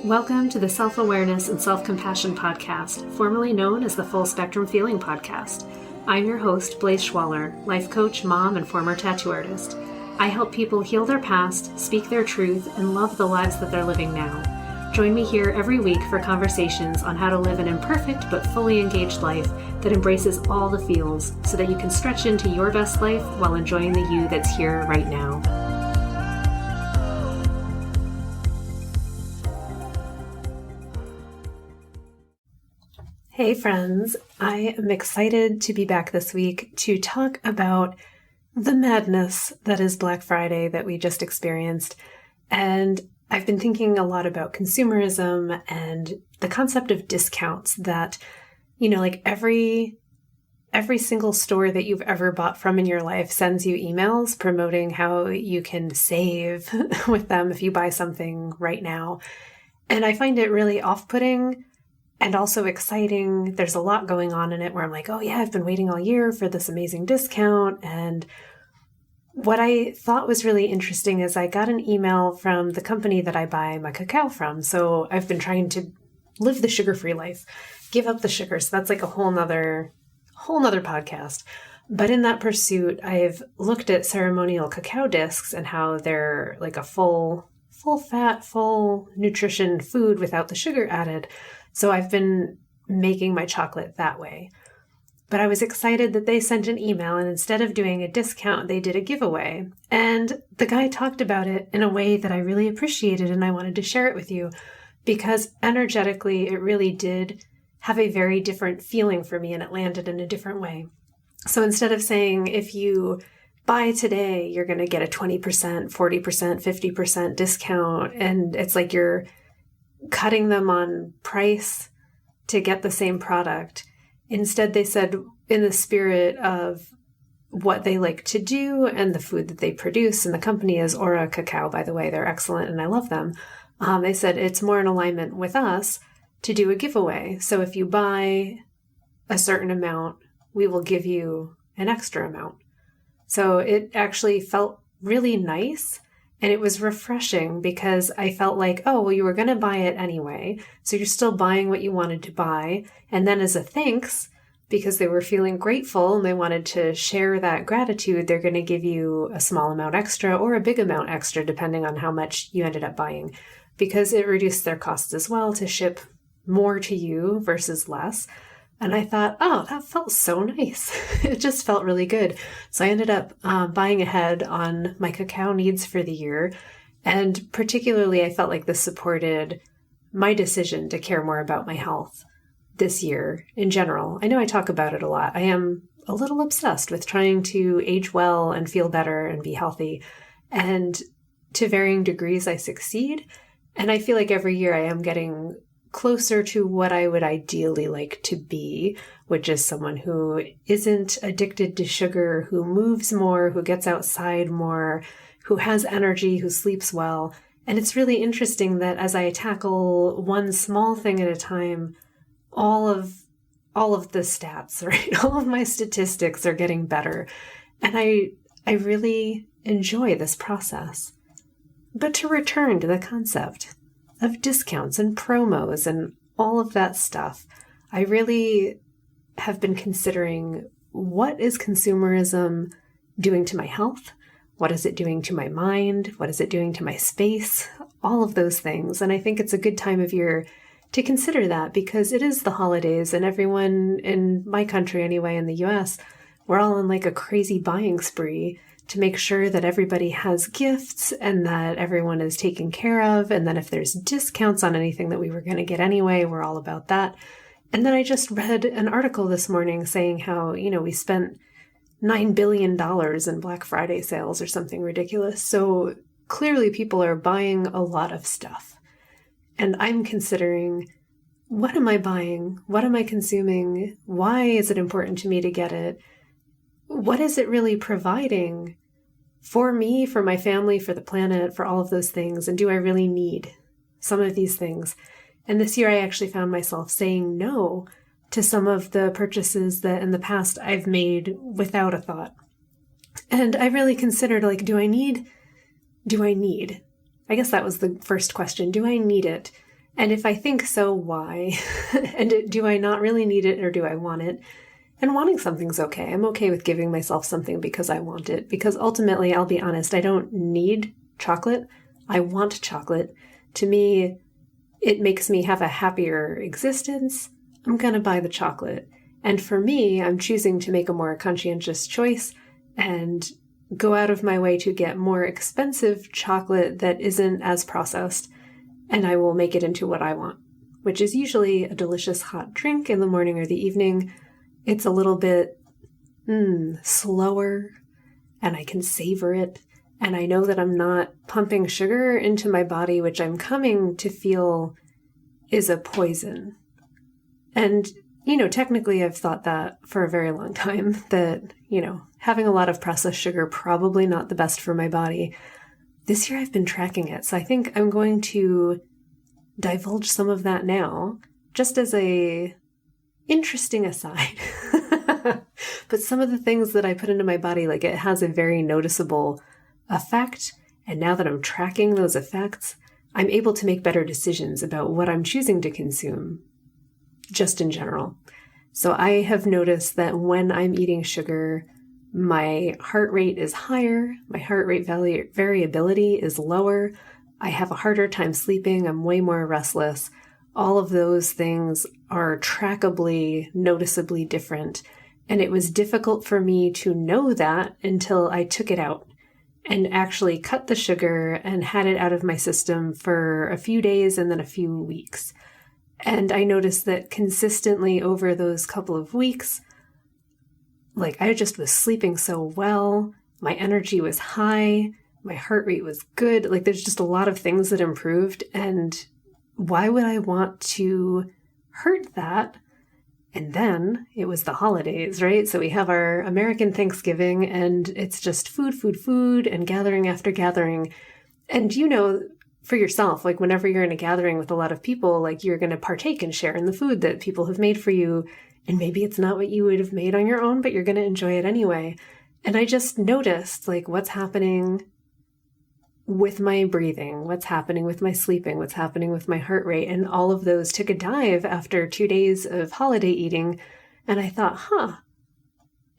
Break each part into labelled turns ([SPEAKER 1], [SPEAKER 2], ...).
[SPEAKER 1] Welcome to the Self-Awareness and Self-Compassion Podcast, formerly known as the Full Spectrum Feeling Podcast. I'm your host, Blaise Schwaller, life coach, mom, and former tattoo artist. I help people heal their past, speak their truth, and love the lives that they're living now. Join me here every week for conversations on how to live an imperfect but fully engaged life that embraces all the feels so that you can stretch into your best life while enjoying the you that's here right now. Hey friends, I am excited to be back this week to talk about the madness that is Black Friday that we just experienced. And I've been thinking a lot about consumerism and the concept of discounts that, like every single store that you've ever bought from in your life sends you emails promoting how you can save with them if you buy something right now. And I find it really off-putting and also exciting. There's a lot going on in it where I'm like, oh yeah, I've been waiting all year for this amazing discount. And what I thought was really interesting is I got an email from the company that I buy my cacao from. So I've been trying to live the sugar-free life, give up the sugar. So that's like a whole nother podcast. But in that pursuit, I've looked at ceremonial cacao discs and how they're like a full fat, full nutrition food without the sugar added. So I've been making my chocolate that way. But I was excited that they sent an email, and instead of doing a discount, they did a giveaway. And the guy talked about it in a way that I really appreciated, and I wanted to share it with you because energetically, it really did have a very different feeling for me, and it landed in a different way. So instead of saying, if you buy today, you're going to get a 20%, 40%, 50% discount, and it's like you're cutting them on price to get the same product. Instead, they said, in the spirit of what they like to do and the food that they produce, and the company is Aura Cacao, by the way, they're excellent and I love them. They said it's more in alignment with us to do a giveaway. So if you buy a certain amount, we will give you an extra amount. So it actually felt really nice. And it was refreshing because I felt like, oh, well, you were going to buy it anyway. So you're still buying what you wanted to buy. And then as a thanks, because they were feeling grateful and they wanted to share that gratitude, they're going to give you a small amount extra or a big amount extra, depending on how much you ended up buying, because it reduced their costs as well to ship more to you versus less. And I thought, oh, that felt so nice. It just felt really good. So I ended up buying ahead on my cacao needs for the year. And particularly, I felt like this supported my decision to care more about my health this year in general. I know I talk about it a lot. I am a little obsessed with trying to age well and feel better and be healthy. And to varying degrees, I succeed. And I feel like every year I am getting closer to what I would ideally like to be, which is someone who isn't addicted to sugar, who moves more, who gets outside more, who has energy, who sleeps well. And it's really interesting that as I tackle one small thing at a time, all of the stats, right? All of my statistics are getting better. And I really enjoy this process. But to return to the concept of discounts and promos and all of that stuff, I really have been considering, what is consumerism doing to my health? What is it doing to my mind? What is it doing to my space? All of those things. And I think it's a good time of year to consider that because it is the holidays and everyone in my country anyway, in the US, we're all on like a crazy buying spree to make sure that everybody has gifts and that everyone is taken care of. And then if there's discounts on anything that we were going to get anyway, we're all about that. And then I just read an article this morning saying how, we spent $9 billion in Black Friday sales or something ridiculous. So clearly people are buying a lot of stuff. And I'm considering, what am I buying? What am I consuming? Why is it important to me to get it? What is it really providing for me, for my family, for the planet, for all of those things? And do I really need some of these things? And this year I actually found myself saying no to some of the purchases that in the past I've made without a thought. And I really considered, like, do I need? I guess that was the first question. Do I need it? And if I think so, why? And do I not really need it or do I want it? And wanting something's okay. I'm okay with giving myself something because I want it. Because ultimately, I'll be honest, I don't need chocolate. I want chocolate. To me, it makes me have a happier existence. I'm going to buy the chocolate. And for me, I'm choosing to make a more conscientious choice and go out of my way to get more expensive chocolate that isn't as processed. And I will make it into what I want, which is usually a delicious hot drink in the morning or the evening. It's a little bit slower, and I can savor it. And I know that I'm not pumping sugar into my body, which I'm coming to feel is a poison. And, technically I've thought that for a very long time, that, having a lot of processed sugar, probably not the best for my body. This year I've been tracking it. So I think I'm going to divulge some of that now, just as a interesting aside. But some of the things that I put into my body, like it has a very noticeable effect. And now that I'm tracking those effects, I'm able to make better decisions about what I'm choosing to consume, just in general. So I have noticed that when I'm eating sugar, my heart rate is higher, my heart rate variability is lower, I have a harder time sleeping, I'm way more restless. All of those things are trackably, noticeably different. And it was difficult for me to know that until I took it out and actually cut the sugar and had it out of my system for a few days and then a few weeks. And I noticed that consistently over those couple of weeks, like I just was sleeping so well, my energy was high, my heart rate was good. Like there's just a lot of things that improved. And why would I want to hurt that? And then it was the holidays, right? So we have our American Thanksgiving and it's just food, and gathering after gathering. And for yourself, like whenever you're in a gathering with a lot of people, like you're going to partake and share in the food that people have made for you. And maybe it's not what you would have made on your own, but you're going to enjoy it anyway. And I just noticed like what's happening with my breathing, what's happening with my sleeping, what's happening with my heart rate. And all of those took a dive after 2 days of holiday eating. And I thought,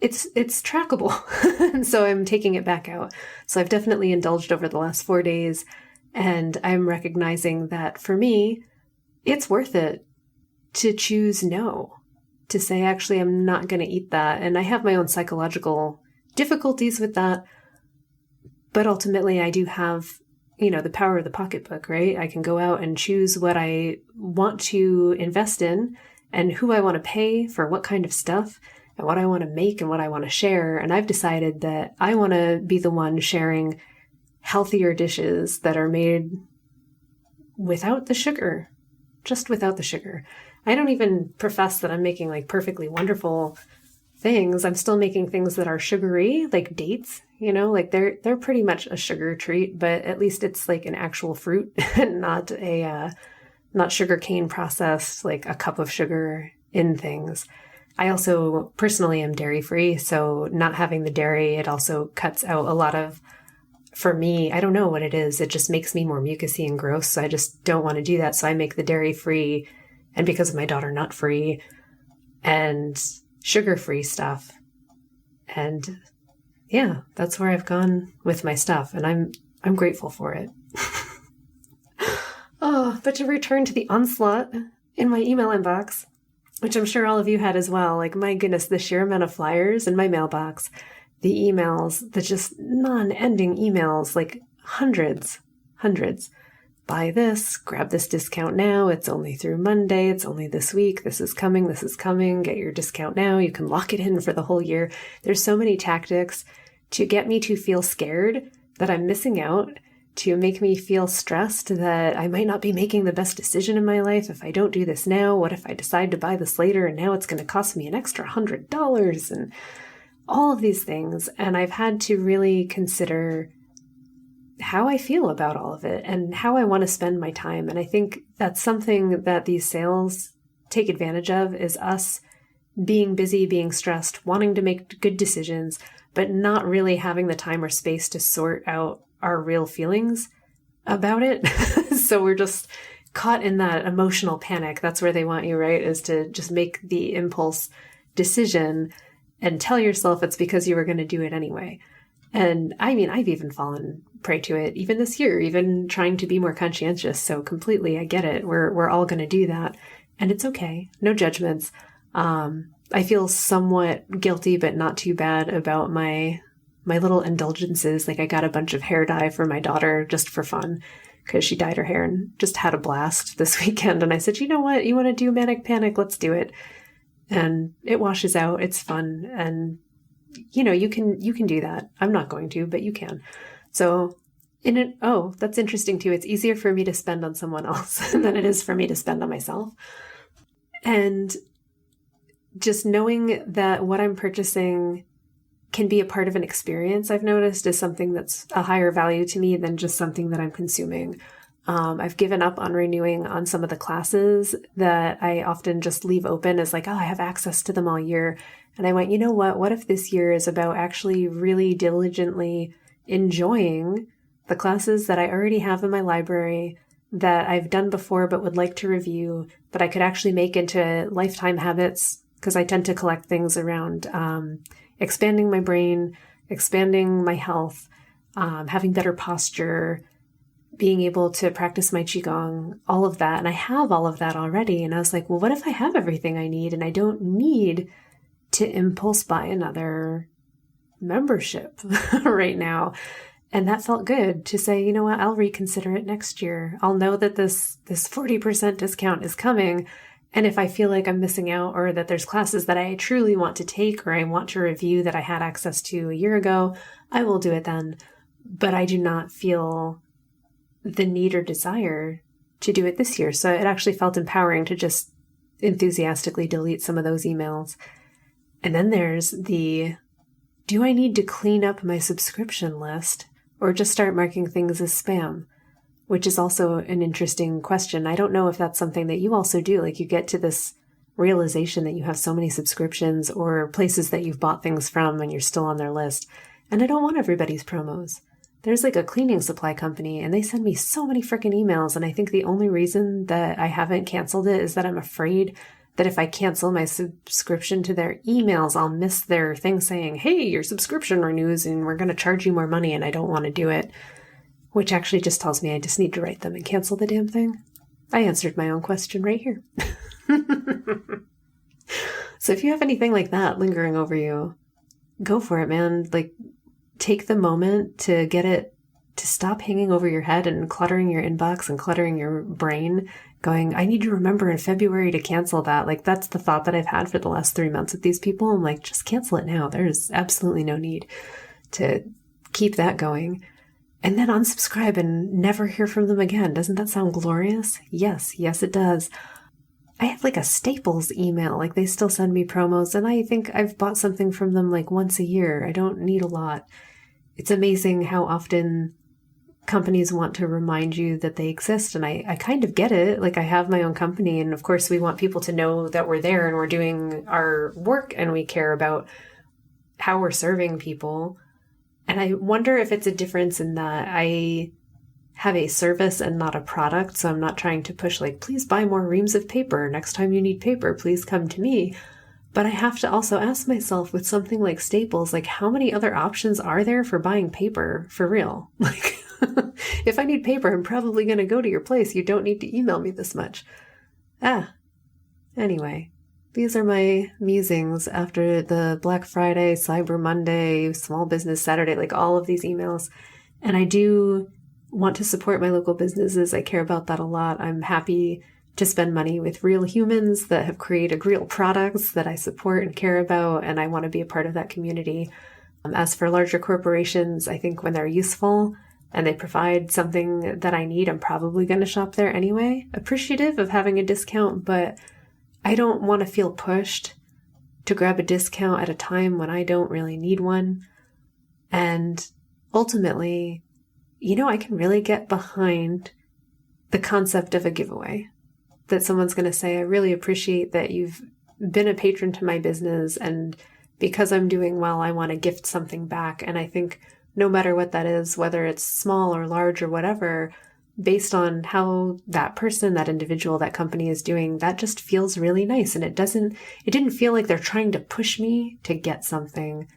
[SPEAKER 1] it's trackable. And so I'm taking it back out. So I've definitely indulged over the last 4 days. And I'm recognizing that for me, it's worth it to choose no, to say, actually, I'm not going to eat that. And I have my own psychological difficulties with that. But ultimately, I do have, the power of the pocketbook, right? I can go out and choose what I want to invest in and who I want to pay for what kind of stuff and what I want to make and what I want to share. And I've decided that I want to be the one sharing healthier dishes that are made without the sugar, just without the sugar. I don't even profess that I'm making like perfectly wonderful things. I'm still making things that are sugary, like dates, like they're pretty much a sugar treat, but at least it's like an actual fruit and not sugar cane processed, like a cup of sugar in things. I also personally am dairy free. So not having the dairy, it also cuts out a lot of, for me, I don't know what it is. It just makes me more mucusy and gross. So I just don't want to do that. So I make the dairy free, and because of my daughter, nut free and sugar free stuff. And yeah, that's where I've gone with my stuff, and I'm grateful for it. But to return to the onslaught in my email inbox, which I'm sure all of you had as well, like my goodness, the sheer amount of flyers in my mailbox, the emails, the just non-ending emails, like hundreds. Buy this, grab this discount now, it's only through Monday, it's only this week, this is coming, get your discount now, you can lock it in for the whole year. There's so many tactics to get me to feel scared that I'm missing out, to make me feel stressed that I might not be making the best decision in my life if I don't do this now. What if I decide to buy this later and now it's going to cost me an extra $100 and all of these things. And I've had to really consider how I feel about all of it and how I want to spend my time. And I think that's something that these sales take advantage of, is us being busy, being stressed, wanting to make good decisions, but not really having the time or space to sort out our real feelings about it. So we're just caught in that emotional panic. That's where they want you, right? Is to just make the impulse decision and tell yourself it's because you were going to do it anyway. And I mean, I've even fallen prey to it even this year, even trying to be more conscientious. So completely, I get it. We're all going to do that. And it's okay. No judgments. I feel somewhat guilty, but not too bad about my little indulgences. Like I got a bunch of hair dye for my daughter just for fun because she dyed her hair and just had a blast this weekend. And I said, you know what? You want to do Manic Panic? Let's do it. And it washes out. It's fun. And you can do that. I'm not going to, but you can. So that's interesting too. It's easier for me to spend on someone else than it is for me to spend on myself. And just knowing that what I'm purchasing can be a part of an experience, I've noticed, is something that's a higher value to me than just something that I'm consuming. I've given up on renewing on some of the classes that I often just leave open as like, oh, I have access to them all year. And I went, you know what? What if this year is about actually really diligently enjoying the classes that I already have in my library that I've done before but would like to review, that I could actually make into lifetime habits, because I tend to collect things around expanding my brain, expanding my health, having better posture, being able to practice my Qigong, all of that. And I have all of that already. And I was like, well, what if I have everything I need and I don't need to impulse buy another membership right now? And that felt good to say, you know what, I'll reconsider it next year. I'll know that this 40% discount is coming. And if I feel like I'm missing out, or that there's classes that I truly want to take or I want to review that I had access to a year ago, I will do it then. But I do not feel the need or desire to do it this year. So it actually felt empowering to just enthusiastically delete some of those emails. And then there's do I need to clean up my subscription list or just start marking things as spam? Which is also an interesting question. I don't know if that's something that you also do. Like you get to this realization that you have so many subscriptions or places that you've bought things from and you're still on their list. And I don't want everybody's promos. There's like a cleaning supply company and they send me so many freaking emails. And I think the only reason that I haven't canceled it is that I'm afraid that if I cancel my subscription to their emails, I'll miss their thing saying, hey, your subscription renews and we're going to charge you more money. And I don't want to do it. Which actually just tells me I just need to write them and cancel the damn thing. I answered my own question right here. So if you have anything like that lingering over you, go for it, man. Like, take the moment to get it to stop hanging over your head and cluttering your inbox and cluttering your brain, going, I need to remember in February to cancel that. Like, that's the thought that I've had for the last 3 months with these people. I'm like, just cancel it now. There's absolutely no need to keep that going. And then unsubscribe and never hear from them again. Doesn't that sound glorious? Yes, it does. I have like a Staples email. Like they still send me promos and I think I've bought something from them like once a year. I don't need a lot. It's amazing how often companies want to remind you that they exist. And I kind of get it. Like I have my own company and of course we want people to know that we're there and we're doing our work and we care about how we're serving people. And I wonder if it's a difference in that I have a service and not a product. So I'm not trying to push like, please buy more reams of paper. Next time you need paper, please come to me. But I have to also ask myself with something like Staples, like how many other options are there for buying paper for real? Like if I need paper, I'm probably going to go to your place. You don't need to email me this much. Anyway. These are my musings after the Black Friday, Cyber Monday, Small Business Saturday, like all of these emails. And I do want to support my local businesses. I care about that a lot. I'm happy to spend money with real humans that have created real products that I support and care about. And I want to be a part of that community. As for larger corporations, I think when they're useful and they provide something that I need, I'm probably going to shop there anyway. Appreciative of having a discount, but I don't want to feel pushed to grab a discount at a time when I don't really need one. And ultimately, I can really get behind the concept of a giveaway. That someone's going to say, I really appreciate that you've been a patron to my business. And because I'm doing well, I want to gift something back. And I think no matter what that is, whether it's small or large or whatever, based on how that person, that individual, that company is doing, that just feels really nice. And it didn't feel like they're trying to push me to get something.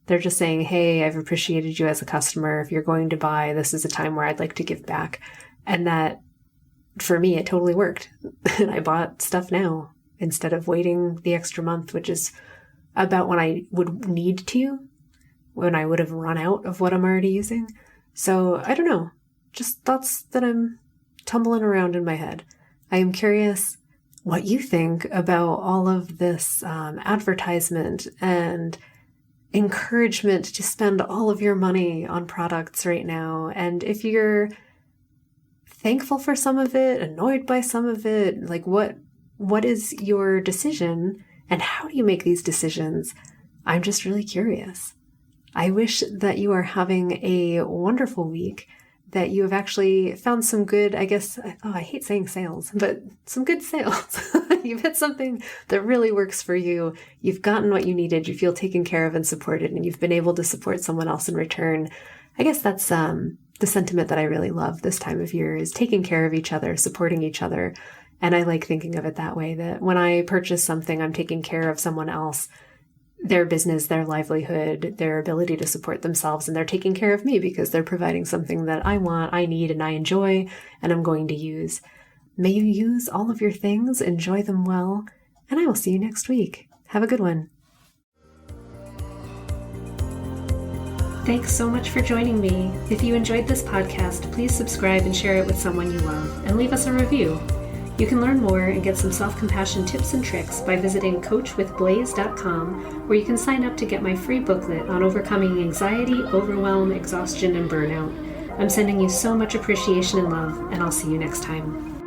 [SPEAKER 1] They're just saying, hey, I've appreciated you as a customer. If you're going to buy, this is a time where I'd like to give back. And that, for me, it totally worked. And I bought stuff now instead of waiting the extra month, which is about when I would need to, when I would have run out of what I'm already using. So I don't know. Just thoughts that I'm tumbling around in my head. I am curious what you think about all of this advertisement and encouragement to spend all of your money on products right now. And if you're thankful for some of it, annoyed by some of it, like what is your decision and how do you make these decisions? I'm just really curious. I wish that you are having a wonderful week, that you have actually found some good, I hate saying sales, but some good sales. You've hit something that really works for you. You've gotten what you needed. You feel taken care of and supported, and you've been able to support someone else in return. I guess that's the sentiment that I really love this time of year, is taking care of each other, supporting each other. And I like thinking of it that way, that when I purchase something, I'm taking care of someone else, their business, their livelihood, their ability to support themselves, and they're taking care of me because they're providing something that I want, I need, and I enjoy, and I'm going to use. May you use all of your things, enjoy them well, and I will see you next week. Have a good one. Thanks so much for joining me. If you enjoyed this podcast, please subscribe and share it with someone you love, and leave us a review. You can learn more and get some self-compassion tips and tricks by visiting coachwithblaze.com, where you can sign up to get my free booklet on overcoming anxiety, overwhelm, exhaustion, and burnout. I'm sending you so much appreciation and love, and I'll see you next time.